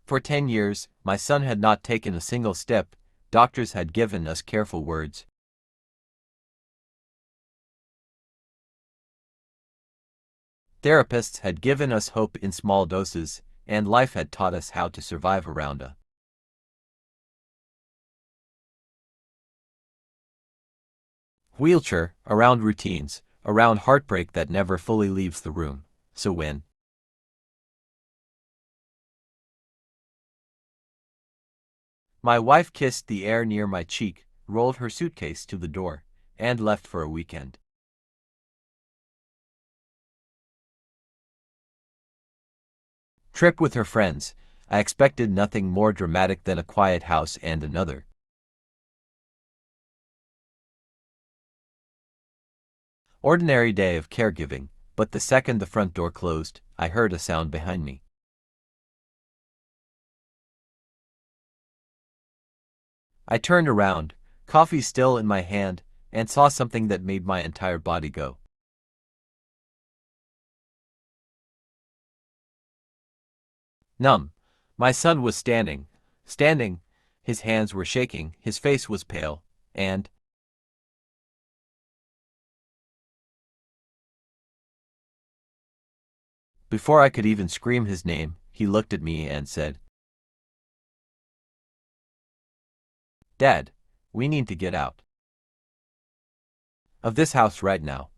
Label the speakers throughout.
Speaker 1: For 10 years, my son had not taken a single step. Doctors had given us careful words. Therapists had given us hope in small doses, and life had taught us how to survive around a wheelchair, around routines, around heartbreak that never fully leaves the room. So when my wife kissed the air near my cheek, rolled her suitcase to the door, and left for a weekend trip with her friends, I expected nothing more dramatic than a quiet house and another ordinary day of caregiving, but the second the front door closed, I heard a sound behind me. I turned around, coffee still in my hand, and saw something that made my entire body go numb. My son was standing, his hands were shaking, his face was pale, and before I could even scream his name, he looked at me and said, "Dad, we need to get out of this house right now."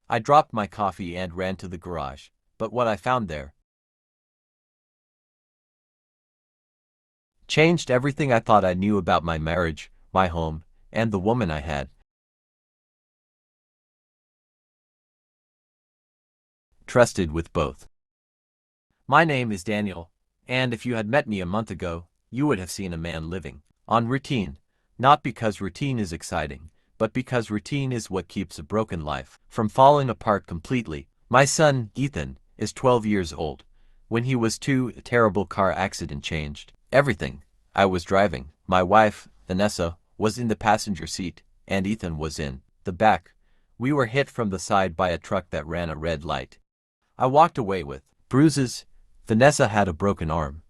Speaker 1: I dropped my coffee and ran to the garage, but what I found there changed everything I thought I knew about my marriage, my home, and the woman I had trusted with both. My name is Daniel, and if you had met me a month ago, you would have seen a man living on routine, not because routine is exciting, but because routine is what keeps a broken life from falling apart completely. My son, Ethan, is 12 years old. When he was 2, a terrible car accident changed everything. I was driving. My wife, Vanessa, was in the passenger seat, and Ethan was in the back. We were hit from the side by a truck that ran a red light. I walked away with bruises. Vanessa had a broken arm.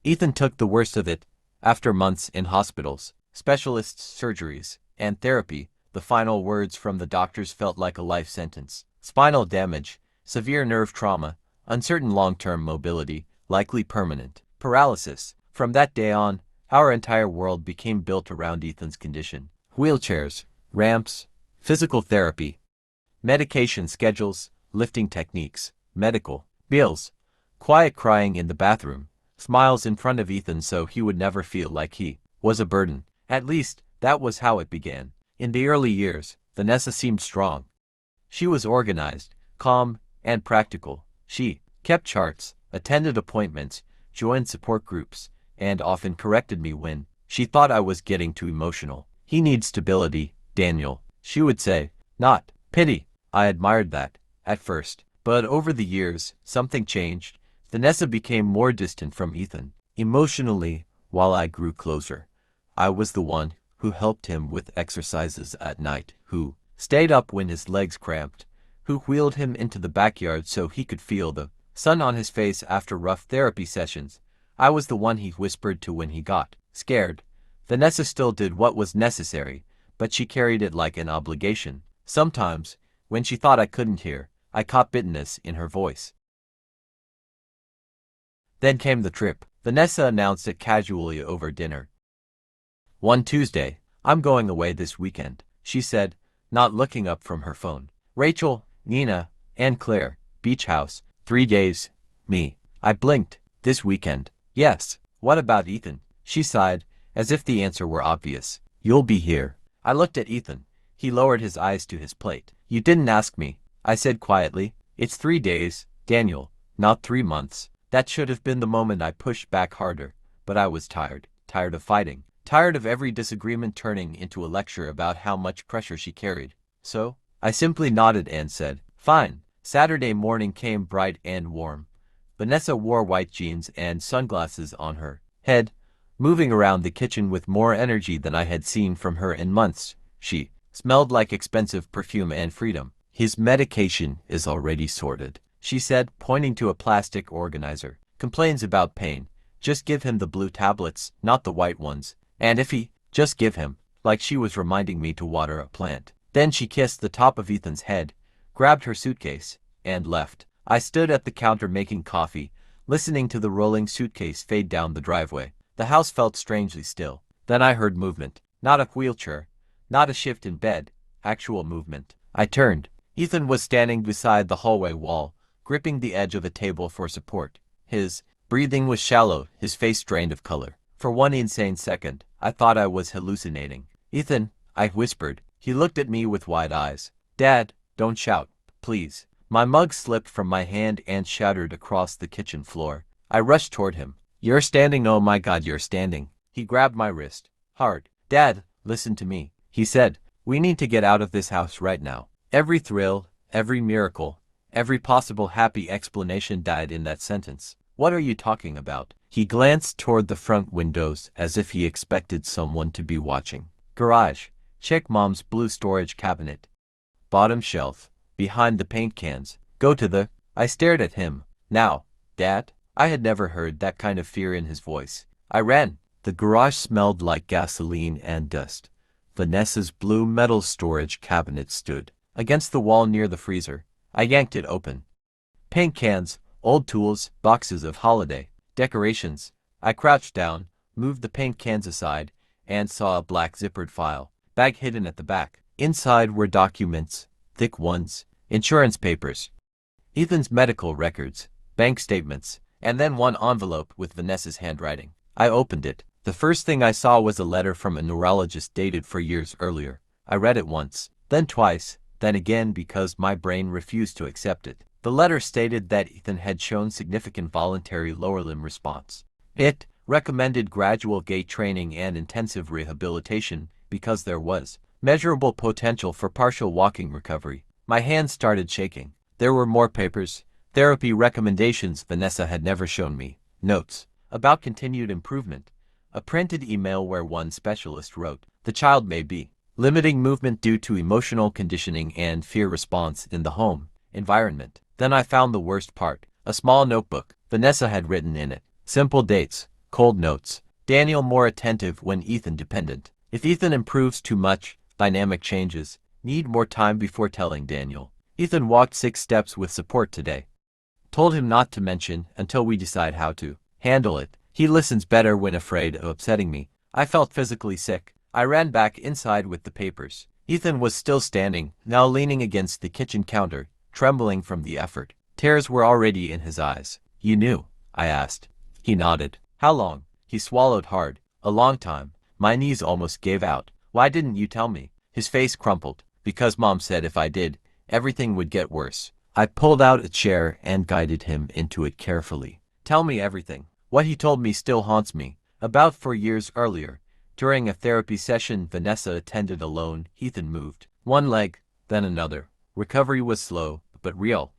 Speaker 1: Ethan took the worst of it. After months in hospitals, specialists, surgeries, and therapy, the final words from the doctors felt like a life sentence. Spinal damage, severe nerve trauma, uncertain long-term mobility, likely permanent paralysis. From that day on, our entire world became built around Ethan's condition. Wheelchairs, ramps, physical therapy, medication schedules, lifting techniques, medical bills, quiet crying in the bathroom, smiles in front of Ethan so he would never feel like he was a burden. At least, that was how it began. In the early years, Vanessa seemed strong. She was organized, calm, and practical. She kept charts, attended appointments, joined support groups, and often corrected me when she thought I was getting too emotional. "He needs stability, Daniel," she would say, not pity. I admired that at first, but over the years, something changed. Vanessa became more distant from Ethan emotionally while I grew closer. I was the one who helped him with exercises at night, who stayed up when his legs cramped, who wheeled him into the backyard so he could feel the sun on his face after rough therapy sessions. I was the one he whispered to when he got scared. Vanessa still did what was necessary, but she carried it like an obligation. Sometimes, when she thought I couldn't hear, I caught bitterness in her voice. Then came the trip. Vanessa announced it casually over dinner. One Tuesday, "I'm going away this weekend," she said, not looking up from her phone. "Rachel, Nina, and Claire, beach house, 3 days." Me. I blinked. "This weekend?" "Yes." "What about Ethan?" She sighed, as if the answer were obvious. "You'll be here." I looked at Ethan. He lowered his eyes to his plate. "You didn't ask me," I said quietly. "It's 3 days, Daniel, not 3 months. That should have been the moment I pushed back harder, but I was tired of fighting, tired of every disagreement turning into a lecture about how much pressure she carried. So, I simply nodded and said, "Fine." Saturday morning came bright and warm. Vanessa wore white jeans and sunglasses on her head, moving around the kitchen with more energy than I had seen from her in months. She smelled like expensive perfume and freedom. "His medication is already sorted," she said, pointing to a plastic organizer. complains about pain. Just give him the blue tablets, not the white ones. And if he, just give him, like she was reminding me to water a plant. Then she kissed the top of Ethan's head, grabbed her suitcase, and left. I stood at the counter making coffee, listening to the rolling suitcase fade down the driveway. The house felt strangely still. Then I heard movement. Not a wheelchair, not a shift in bed, actual movement. I turned. Ethan was standing beside the hallway wall, gripping the edge of a table for support. His breathing was shallow, his face drained of color. For one insane second, I thought I was hallucinating. "Ethan," I whispered. He looked at me with wide eyes. "Dad, don't shout, please." My mug slipped from my hand and shattered across the kitchen floor. I rushed toward him. "You're standing, oh my God, you're standing." He grabbed my wrist. Hard. "Dad, listen to me," he said. "We need to get out of this house right now." Every thrill, every miracle, every possible happy explanation died in that sentence. "What are you talking about?" He glanced toward the front windows as if he expected someone to be watching. "Garage. Check Mom's blue storage cabinet. Bottom shelf. Behind the paint cans. Go to the—" I stared at him. "Now, Dad?" I had never heard that kind of fear in his voice. I ran. The garage smelled like gasoline and dust. Vanessa's blue metal storage cabinet stood against the wall near the freezer. I yanked it open. Paint cans, old tools, boxes of holiday decorations. I crouched down, moved the paint cans aside, and saw a black zippered file bag hidden at the back. Inside were documents, thick ones, insurance papers, Ethan's medical records, bank statements, and then one envelope with Vanessa's handwriting. I opened it. The first thing I saw was a letter from a neurologist dated 4 years earlier. I read it once, then twice, then again because my brain refused to accept it. The letter stated that Ethan had shown significant voluntary lower limb response. It recommended gradual gait training and intensive rehabilitation because there was measurable potential for partial walking recovery. My hands started shaking. There were more papers, therapy recommendations Vanessa had never shown me, notes about continued improvement, a printed email where one specialist wrote, "The child may be limiting movement due to emotional conditioning and fear response in the home environment." Then I found the worst part, a small notebook. Vanessa had written in it, simple dates, cold notes. Daniel more attentive when Ethan dependent. If Ethan improves too much, dynamic changes. Need more time before telling Daniel. Ethan walked 6 steps with support today. Told him not to mention until we decide how to handle it. He listens better when afraid of upsetting me. I felt physically sick. I ran back inside with the papers. Ethan was still standing, now leaning against the kitchen counter, trembling from the effort. Tears were already in his eyes. "You knew?" I asked. He nodded. "How long?" He swallowed hard. "A long time." My knees almost gave out. "Why didn't you tell me?" His face crumpled. "Because Mom said if I did, everything would get worse." I pulled out a chair and guided him into it carefully. "Tell me everything." What he told me still haunts me. About 4 years earlier, during a therapy session Vanessa attended alone, Ethan moved one leg, then another. Recovery was slow, but real.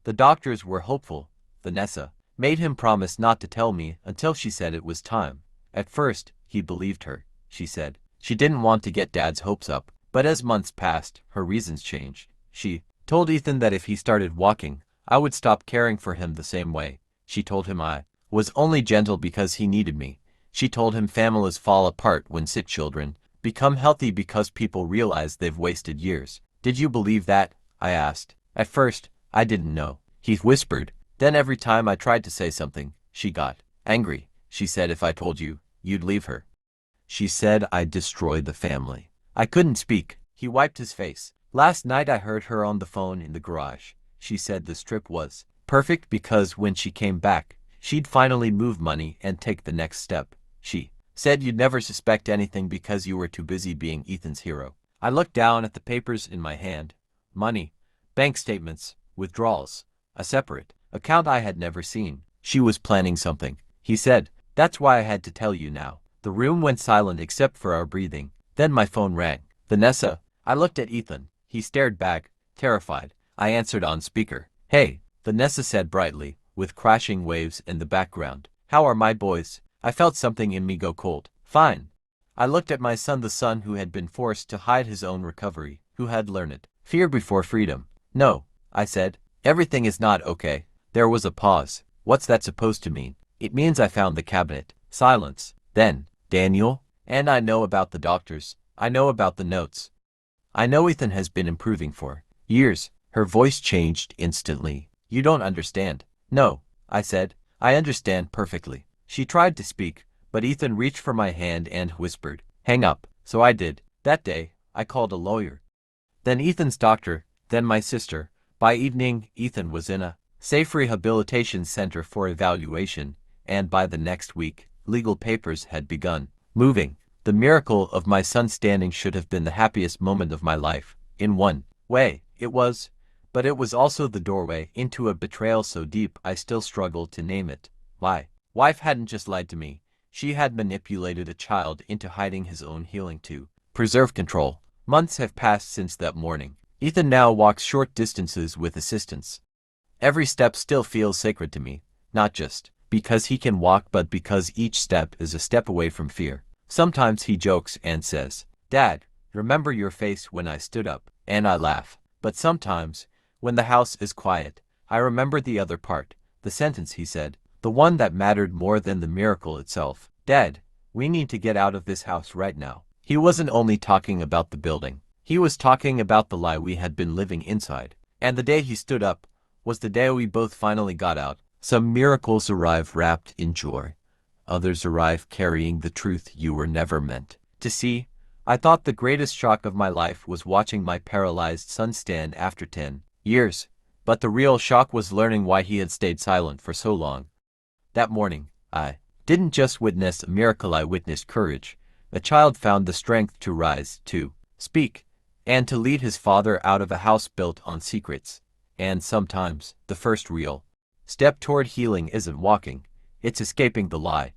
Speaker 1: The doctors were hopeful. Vanessa made him promise not to tell me until she said it was time. At first, he believed her, she said. She didn't want to get Dad's hopes up, but as months passed, her reasons changed. She told Ethan that if he started walking, I would stop caring for him the same way. She told him I was only gentle because he needed me. She told him families fall apart when sick children become healthy because people realize they've wasted years. "Did you believe that?" I asked. "At first, I didn't know," he whispered. "Then every time I tried to say something, she got angry. She said if I told you, you'd leave her. She said I'd destroy the family." I couldn't speak. He wiped his face. "Last night I heard her on the phone in the garage. She said the strip was perfect because when she came back, she'd finally move money and take the next step. She said you'd never suspect anything because you were too busy being Ethan's hero." I looked down at the papers in my hand. Money, bank statements, withdrawals, a separate account I had never seen. She was planning something, he said. "That's why I had to tell you now." The room went silent except for our breathing. Then my phone rang. "Vanessa." I looked at Ethan. He stared back, terrified. I answered on speaker. "Hey," Vanessa said brightly, with crashing waves in the background. "How are my boys?" I felt something in me go cold. "Fine." I looked at my son, the son who had been forced to hide his own recovery, who had learned fear before freedom. "No," I said. "Everything is not okay." There was a pause. What's that supposed to mean? It means I found the cabinet. Silence. Then, Daniel? And I know about the doctors. I know about the notes. I know Ethan has been improving for years. Her voice changed instantly. You don't understand. No, I said. I understand perfectly. She tried to speak, but Ethan reached for my hand and whispered, "Hang up." So I did. That day, I called a lawyer. Then Ethan's doctor, then my sister. By evening, Ethan was in a safe rehabilitation center for evaluation, and by the next week, legal papers had begun moving. The miracle of my son standing should have been the happiest moment of my life. In one way, it was, but it was also the doorway into a betrayal so deep I still struggle to name it. My wife hadn't just lied to me, she had manipulated a child into hiding his own healing to preserve control. Months have passed since that morning. Ethan now walks short distances with assistance. Every step still feels sacred to me, not just because he can walk but because each step is a step away from fear. Sometimes he jokes and says, "Dad, remember your face when I stood up?" And I laugh. But sometimes, when the house is quiet, I remember the other part, the sentence he said, the one that mattered more than the miracle itself. "Dad, we need to get out of this house right now." He wasn't only talking about the building. He was talking about the lie we had been living inside. And the day he stood up was the day we both finally got out. Some miracles arrive wrapped in joy. Others arrive carrying the truth you were never meant to see. I thought the greatest shock of my life was watching my paralyzed son stand after 10 years. But the real shock was learning why he had stayed silent for so long. That morning, I didn't just witness a miracle, I witnessed courage. A child found the strength to rise, to speak, and to lead his father out of a house built on secrets. And sometimes, the first real step toward healing isn't walking, it's escaping the lie.